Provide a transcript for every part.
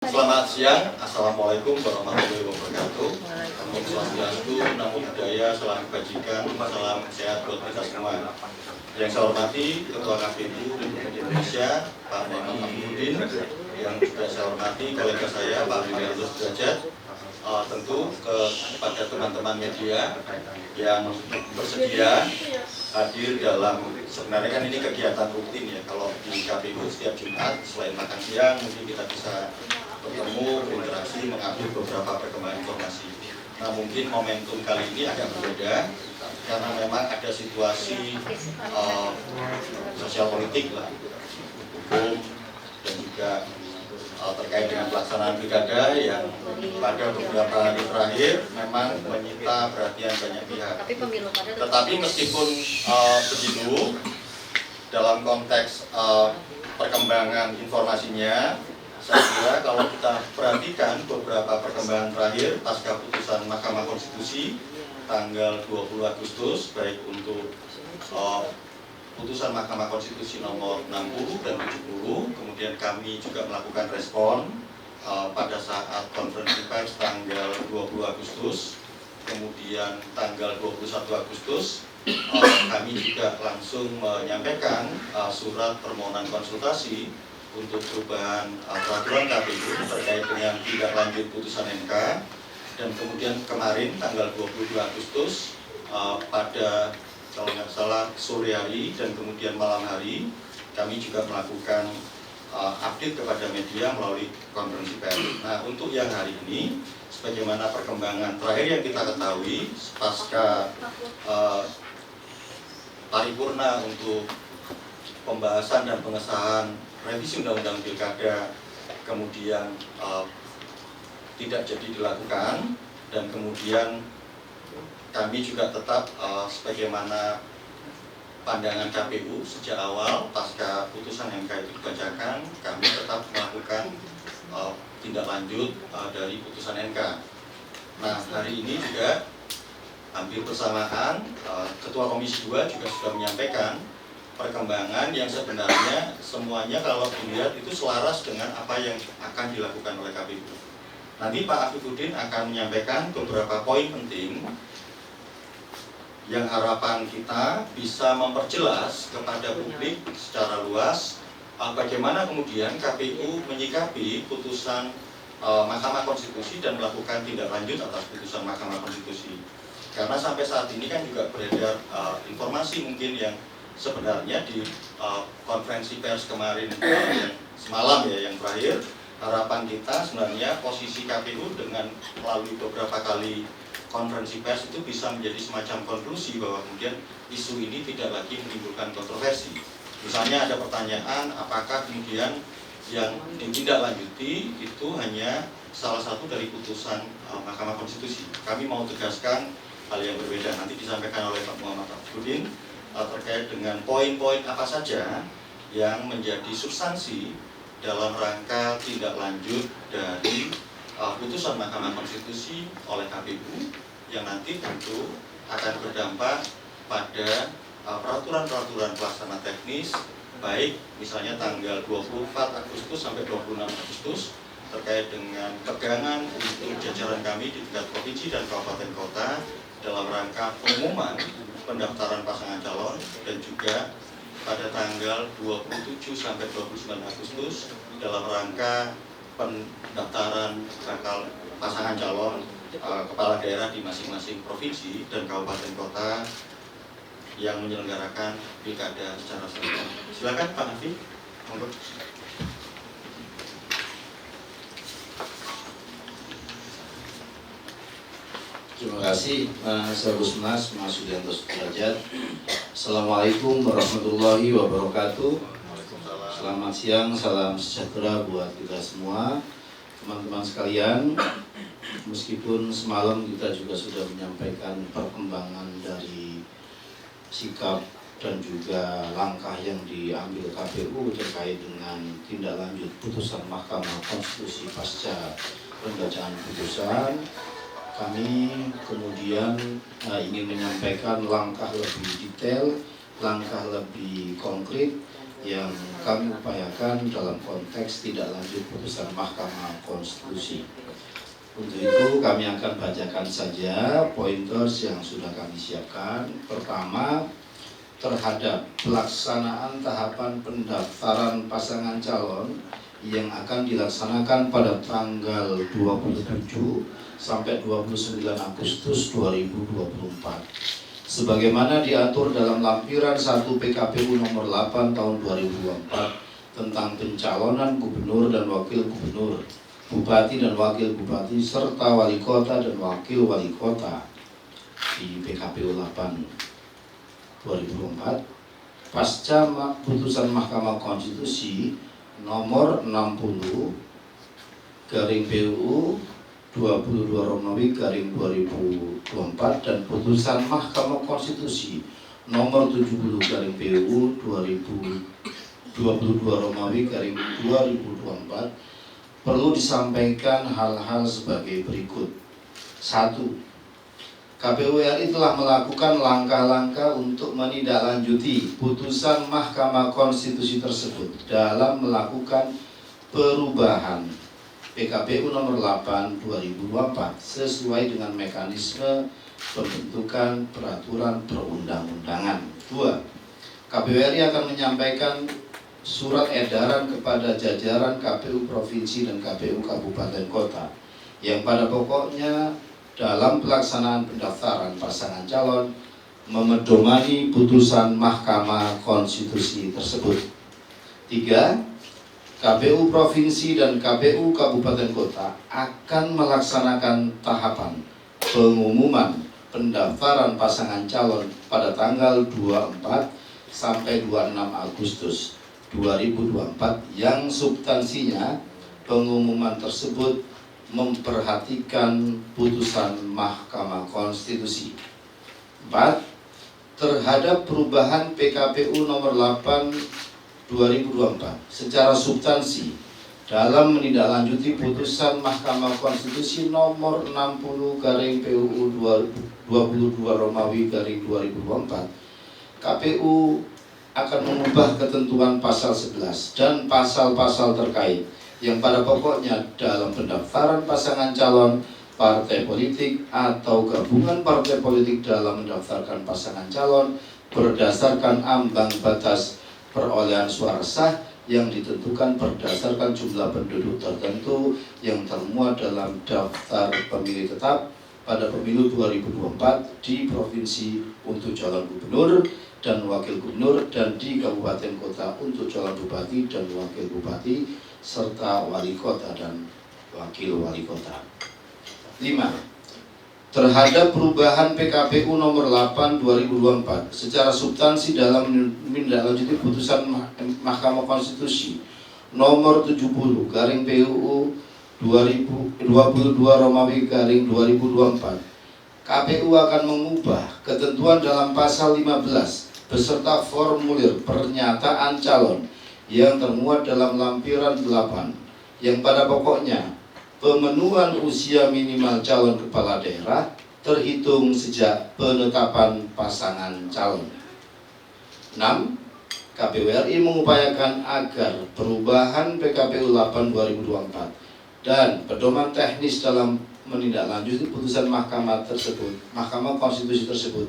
Selamat siang, Assalamualaikum warahmatullahi wabarakatuh. Om Swastiastu, Namo Buddhaya, salam kebajikan, salam sehat buat kita semua. Yang saya hormati Ketua KPU Republik Indonesia, Pak Muhammad Afifuddin, yang juga saya hormati kolega saya, Pak Wiranto Sudrajat, tentu kepada teman-teman media yang bersedia hadir dalam, sebenarnya kan ini kegiatan rutin ya, kalau di KPU setiap Jumat selain makan siang mungkin kita bisa bertemu, berinteraksi, mengambil beberapa perkembangan informasi. Nah mungkin momentum kali ini agak berbeda karena memang ada situasi sosial politik lah, hukum dan juga terkait dengan pelaksanaan pilkada yang pada beberapa hari terakhir memang menyita perhatian banyak pihak. Tetapi meskipun begitu, dalam konteks perkembangan informasinya, saya kira kalau kita perhatikan beberapa perkembangan terakhir pasca putusan Mahkamah Konstitusi tanggal 20 Agustus, baik untuk putusan Mahkamah Konstitusi nomor 60 dan 70, kemudian kami juga melakukan respon pada saat konferensi pers tanggal 20 Agustus, kemudian tanggal 21 Agustus kami juga langsung menyampaikan surat permohonan konsultasi untuk perubahan peraturan KPU terkait dengan tindak lanjut putusan MK, dan kemudian kemarin tanggal 22 Agustus pada kalau nggak salah sore hari dan kemudian malam hari kami juga melakukan update kepada media melalui konferensi pers. Nah untuk yang hari ini, sebagaimana perkembangan terakhir yang kita ketahui pasca paripurna untuk pembahasan dan pengesahan revisi Undang-Undang Pilkada kemudian tidak jadi dilakukan, dan kemudian kami juga tetap sebagaimana pandangan KPU sejak awal pasca putusan MK itu dibacakan, kami tetap melakukan tindak lanjut dari putusan MK. Nah hari ini juga hampir bersamaan Ketua Komisi 2 juga sudah menyampaikan perkembangan yang sebenarnya semuanya kalau dilihat itu selaras dengan apa yang akan dilakukan oleh KPU. Nanti Pak Afifuddin akan menyampaikan beberapa poin penting yang harapan kita bisa memperjelas kepada publik secara luas bagaimana kemudian KPU menyikapi putusan Mahkamah Konstitusi dan melakukan tindak lanjut atas putusan Mahkamah Konstitusi. Karena sampai saat ini kan juga beredar informasi mungkin yang sebenarnya di konferensi pers kemarin yang semalam ya yang terakhir, harapan kita sebenarnya posisi KPU dengan melalui beberapa kali konferensi pers itu bisa menjadi semacam konklusi bahwa kemudian isu ini tidak lagi menimbulkan kontroversi. Misalnya ada pertanyaan apakah kemudian yang ditindaklanjuti itu hanya salah satu dari putusan Mahkamah Konstitusi. Kami mau tegaskan hal yang berbeda, nanti disampaikan oleh Pak Muhammad Afifuddin terkait dengan poin-poin apa saja yang menjadi substansi dalam rangka tindak lanjut dari putusan Mahkamah Konstitusi oleh KPU yang nanti tentu akan berdampak pada peraturan-peraturan pelaksana teknis, baik misalnya tanggal 24 Agustus sampai 26 Agustus terkait dengan pegangan untuk jajaran kami di tingkat provinsi dan kabupaten kota dalam rangka pengumuman pendaftaran pasangan calon, dan juga pada tanggal 27 sampai 29 Agustus dalam rangka pendaftaran bakal pasangan calon kepala daerah di masing-masing provinsi dan kabupaten kota yang menyelenggarakan pilkada secara serentak. Silakan Pak Nafi. Monggo. Terima kasih Mas Agusmas, Mas Wiranto Sudrajat. Assalamualaikum warahmatullahi wabarakatuh. Selamat siang, salam sejahtera buat kita semua, teman-teman sekalian. Meskipun semalam kita juga sudah menyampaikan perkembangan dari sikap dan juga langkah yang diambil KPU terkait dengan tindak lanjut putusan Mahkamah Konstitusi pasca pembacaan putusan, kami kemudian ingin menyampaikan langkah lebih detail, langkah lebih konkret yang kami upayakan dalam konteks tidak lanjut putusan Mahkamah Konstitusi. Untuk itu kami akan bacakan saja pointers yang sudah kami siapkan. Pertama, terhadap pelaksanaan tahapan pendaftaran pasangan calon yang akan dilaksanakan pada tanggal 27 sampai 29 Agustus 2024. Sebagaimana diatur dalam lampiran 1 PKPU nomor 8 tahun 2024 tentang pencalonan gubernur dan wakil gubernur, bupati dan wakil bupati, serta wali kota dan wakil wali kota di PKPU 8 2024, pasca putusan Mahkamah Konstitusi nomor 60 garing PUU 22 Romawi garing 2024 dan putusan Mahkamah Konstitusi nomor 70 garing PUU 2022 Romawi garing 2024 perlu disampaikan hal-hal sebagai berikut. 1. KPU RI telah melakukan langkah-langkah untuk menindaklanjuti putusan Mahkamah Konstitusi tersebut dalam melakukan perubahan PKPU nomor 8 2024 sesuai dengan mekanisme pembentukan peraturan perundang-undangan. 2. KPU RI akan menyampaikan surat edaran kepada jajaran KPU Provinsi dan KPU Kabupaten Kota yang pada pokoknya dalam pelaksanaan pendaftaran pasangan calon memedomani putusan Mahkamah Konstitusi tersebut. 3. KPU Provinsi dan KPU Kabupaten Kota akan melaksanakan tahapan pengumuman pendaftaran pasangan calon pada tanggal 24 sampai 26 Agustus 2024 yang substansinya pengumuman tersebut memperhatikan putusan Mahkamah Konstitusi. 4. Terhadap perubahan PKPU nomor 8 2024 secara substansi dalam menindaklanjuti putusan Mahkamah Konstitusi nomor 60 garing PUU 22 Romawi garing 2024, KPU akan mengubah ketentuan pasal 11 dan pasal-pasal terkait yang pada pokoknya dalam pendaftaran pasangan calon, partai politik atau gabungan partai politik dalam mendaftarkan pasangan calon berdasarkan ambang batas perolehan suara sah yang ditentukan berdasarkan jumlah penduduk tertentu yang termuat dalam daftar pemilih tetap pada pemilu 2024 di provinsi untuk calon gubernur dan wakil gubernur dan di kabupaten kota untuk calon bupati dan wakil bupati serta wali kota dan wakil wali kota. 5. Terhadap perubahan PKPU nomor 8 2024 secara substansi dalam menindaklanjuti putusan Mahkamah Konstitusi nomor 70 garing PUU 2022 Romawi garing 2024, KPU akan mengubah ketentuan dalam pasal 15 beserta formulir pernyataan calon yang termuat dalam lampiran 8 yang pada pokoknya pemenuhan usia minimal calon kepala daerah terhitung sejak penetapan pasangan calon. 6. KPU RI mengupayakan agar perubahan PKPU 8 2024 dan pedoman teknis dalam menindaklanjuti putusan Mahkamah Konstitusi tersebut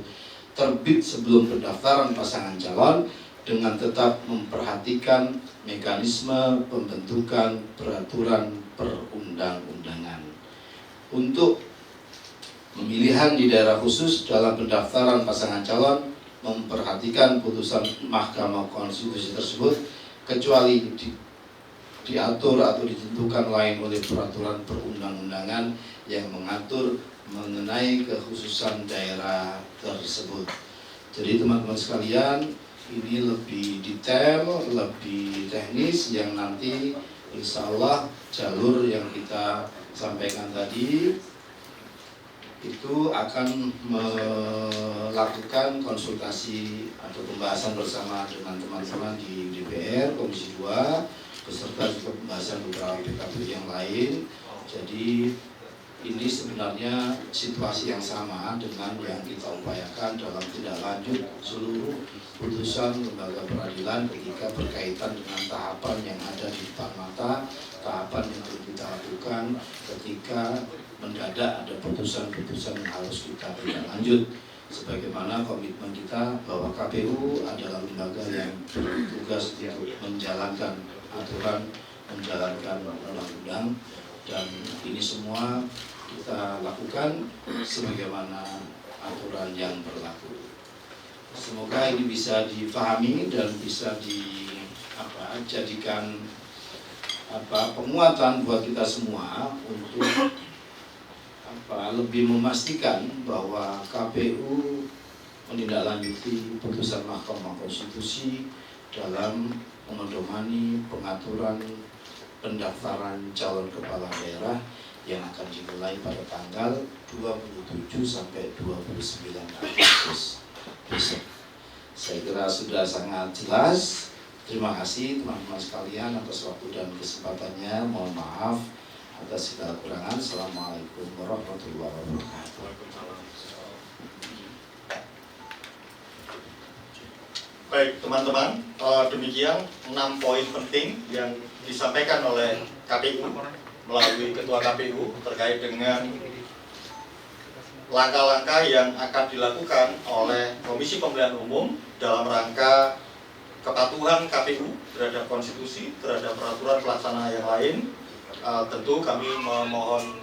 terbit sebelum pendaftaran pasangan calon dengan tetap memperhatikan mekanisme pembentukan peraturan perundang-undangan. Untuk pemilihan di daerah khusus dalam pendaftaran pasangan calon memperhatikan putusan Mahkamah Konstitusi tersebut kecuali diatur atau ditentukan lain oleh peraturan perundang-undangan yang mengatur mengenai kekhususan daerah tersebut. Jadi teman-teman sekalian, ini lebih detail, lebih teknis yang nanti insya Allah jalur yang kita sampaikan tadi itu akan melakukan konsultasi atau pembahasan bersama dengan teman-teman di DPR Komisi 2 beserta juga pembahasan beberapa PKPU yang lain. Jadi ini sebenarnya situasi yang sama dengan yang kita upayakan dalam tindak lanjut seluruh putusan lembaga peradilan ketika berkaitan dengan tahapan yang ada di depan mata, tahapan yang perlu kita lakukan ketika mendadak ada putusan-putusan yang harus kita tindak lanjut. Sebagaimana komitmen kita bahwa KPU adalah lembaga yang bertugas untuk menjalankan aturan, menjalankan undang-undang, dan ini semua kita lakukan sebagaimana aturan yang berlaku. Semoga ini bisa difahami dan bisa dijadikan penguatan buat kita semua untuk lebih memastikan bahwa KPU menindaklanjuti putusan Mahkamah Konstitusi dalam memedomani pengaturan pendaftaran calon kepala daerah yang akan dimulai pada tanggal 27 sampai 29 Agustus besok. Saya kira sudah sangat jelas. Terima kasih teman-teman sekalian atas waktu dan kesempatannya. Mohon maaf atas segala kurangan. Assalamualaikum warahmatullahi wabarakatuh. Baik teman-teman, demikian 6 poin penting yang disampaikan oleh KPU melalui Ketua KPU terkait dengan langkah-langkah yang akan dilakukan oleh Komisi Pemilihan Umum dalam rangka kepatuhan KPU terhadap konstitusi, terhadap peraturan pelaksana yang lain. Tentu kami memohon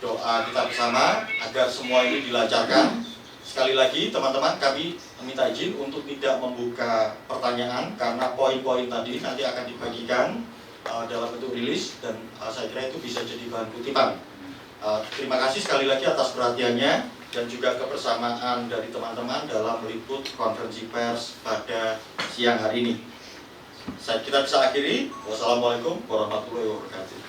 doa kita bersama agar semua ini dilancarkan. Sekali lagi teman-teman, kami minta izin untuk tidak membuka pertanyaan karena poin-poin tadi nanti akan dibagikan dalam bentuk rilis dan saya kira itu bisa jadi bahan kutipan. Terima kasih sekali lagi atas perhatiannya dan juga kebersamaan dari teman-teman dalam meliput konferensi pers pada siang hari ini. Kita bisa akhiri. Wassalamualaikum warahmatullahi wabarakatuh.